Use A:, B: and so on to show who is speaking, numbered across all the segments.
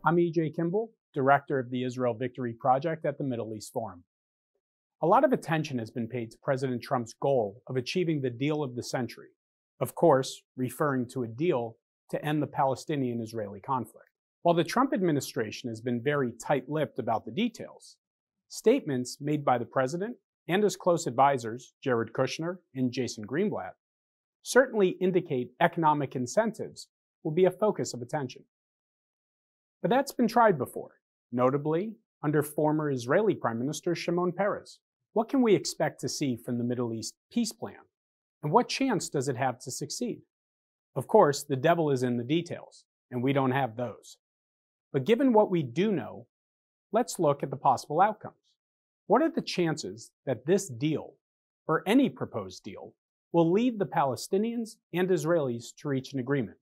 A: I'm E.J. Kimball, Director of the Israel Victory Project at the Middle East Forum. A lot of attention has been paid to President Trump's goal of achieving the deal of the century, of course, referring to a deal to end the Palestinian-Israeli conflict. While the Trump administration has been very tight-lipped about the details, statements made by the president and his close advisors, Jared Kushner and Jason Greenblatt, certainly indicate economic incentives will be a focus of attention. But that's been tried before, notably under former Israeli Prime Minister Shimon Peres. What can we expect to see from the Middle East peace plan? And what chance does it have to succeed? Of course, the devil is in the details, and we don't have those. But given what we do know, let's look at the possible outcomes. What are the chances that this deal, or any proposed deal, will lead the Palestinians and Israelis to reach an agreement?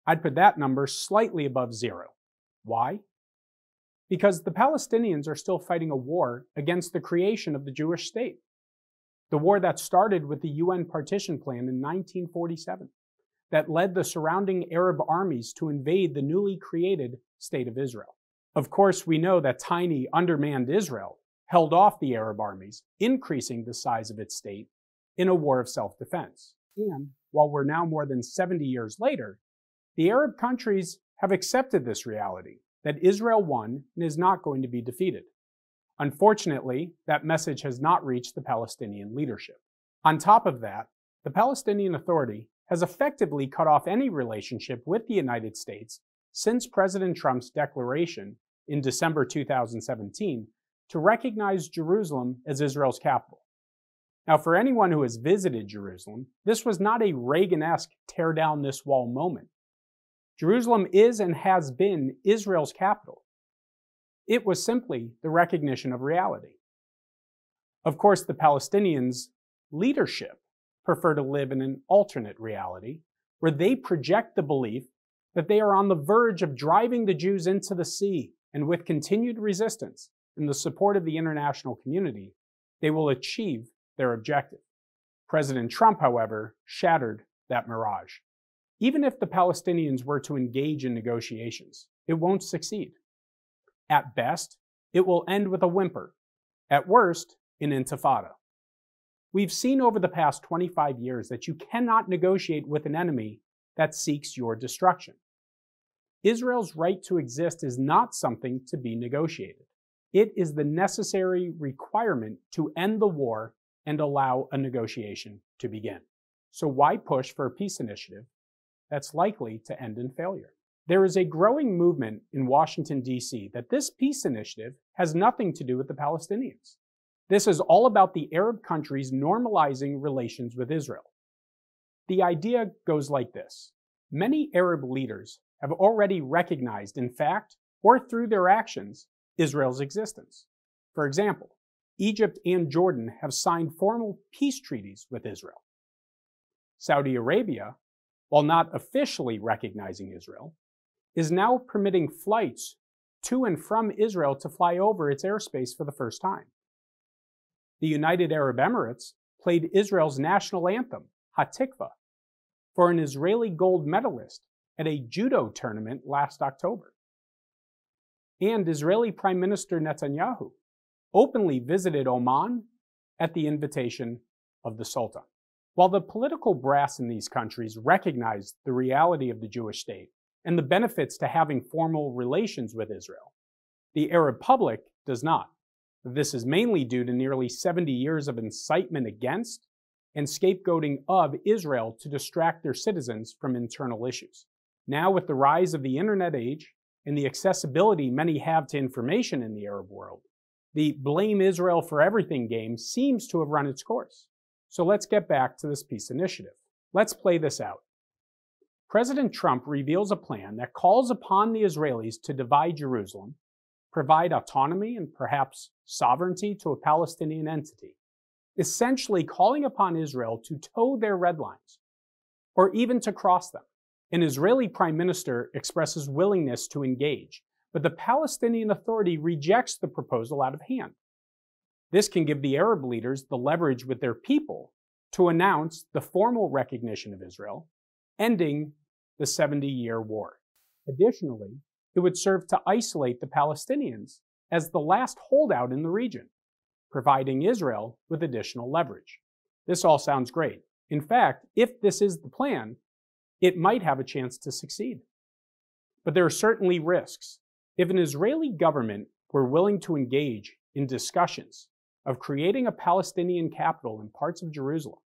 A: I'd put that number slightly above zero. Why? Because the Palestinians are still fighting a war against the creation of the Jewish state. The war that started with the UN partition plan in 1947, that led the surrounding Arab armies to invade the newly created state of Israel. Of course, we know that tiny, undermanned Israel held off the Arab armies, increasing the size of its state in a war of self-defense. And while we're now more than 70 years later, the Arab countries have accepted this reality, that Israel won and is not going to be defeated. Unfortunately, that message has not reached the Palestinian leadership. On top of that, the Palestinian Authority has effectively cut off any relationship with the United States since President Trump's declaration in December 2017 to recognize Jerusalem as Israel's capital. Now, for anyone who has visited Jerusalem, this was not a Reagan-esque tear down this wall moment. Jerusalem is and has been Israel's capital. It was simply the recognition of reality. Of course, the Palestinians' leadership prefer to live in an alternate reality where they project the belief that they are on the verge of driving the Jews into the sea, and with continued resistance and the support of the international community, they will achieve their objective. President Trump, however, shattered that mirage. Even if the Palestinians were to engage in negotiations, it won't succeed. At best, it will end with a whimper. At worst, an intifada. We've seen over the past 25 years that you cannot negotiate with an enemy that seeks your destruction. Israel's right to exist is not something to be negotiated. It is the necessary requirement to end the war and allow a negotiation to begin. So why push for a peace initiative that's likely to end in failure? There is a growing movement in Washington, D.C. that this peace initiative has nothing to do with the Palestinians. This is all about the Arab countries normalizing relations with Israel. The idea goes like this. Many Arab leaders have already recognized, in fact, or through their actions, Israel's existence. For example, Egypt and Jordan have signed formal peace treaties with Israel. Saudi Arabia, while not officially recognizing Israel, is now permitting flights to and from Israel to fly over its airspace for the first time. The United Arab Emirates played Israel's national anthem, Hatikva, for an Israeli gold medalist at a judo tournament last October. And Israeli Prime Minister Netanyahu openly visited Oman at the invitation of the Sultan. While the political brass in these countries recognize the reality of the Jewish state and the benefits to having formal relations with Israel, the Arab public does not. This is mainly due to nearly 70 years of incitement against and scapegoating of Israel to distract their citizens from internal issues. Now, with the rise of the internet age and the accessibility many have to information in the Arab world, the blame Israel for everything game seems to have run its course. So let's get back to this peace initiative. Let's play this out. President Trump reveals a plan that calls upon the Israelis to divide Jerusalem, provide autonomy and perhaps sovereignty to a Palestinian entity, essentially calling upon Israel to toe their red lines, or even to cross them. An Israeli prime minister expresses willingness to engage, but the Palestinian Authority rejects the proposal out of hand. This can give the Arab leaders the leverage with their people to announce the formal recognition of Israel, ending the 70-year war. Additionally, it would serve to isolate the Palestinians as the last holdout in the region, providing Israel with additional leverage. This all sounds great. In fact, if this is the plan, it might have a chance to succeed. But there are certainly risks. If an Israeli government were willing to engage in discussions of creating a Palestinian capital in parts of Jerusalem,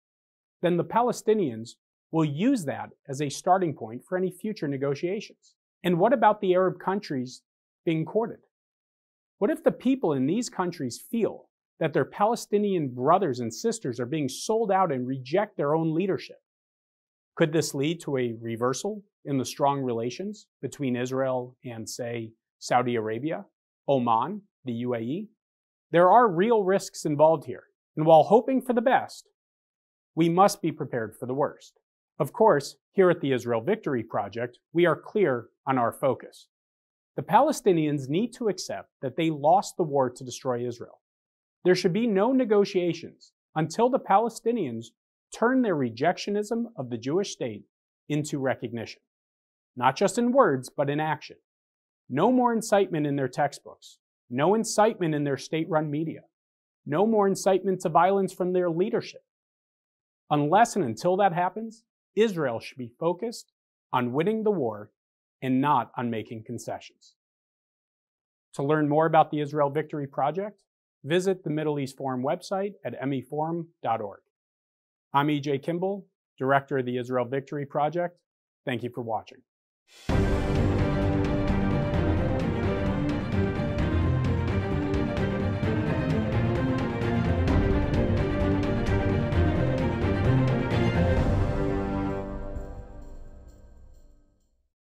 A: then the Palestinians will use that as a starting point for any future negotiations. And what about the Arab countries being courted? What if the people in these countries feel that their Palestinian brothers and sisters are being sold out and reject their own leadership? Could this lead to a reversal in the strong relations between Israel and, say, Saudi Arabia, Oman, the UAE? There are real risks involved here, and while hoping for the best, we must be prepared for the worst. Of course, here at the Israel Victory Project, we are clear on our focus. The Palestinians need to accept that they lost the war to destroy Israel. There should be no negotiations until the Palestinians turn their rejectionism of the Jewish state into recognition, not just in words, but in action. No more incitement in their textbooks, no incitement in their state-run media, no more incitement to violence from their leadership. Unless and until that happens, Israel should be focused on winning the war and not on making concessions. To learn more about the Israel Victory Project, visit the Middle East Forum website at meforum.org. I'm E.J. Kimball, Director of the Israel Victory Project. Thank you for watching.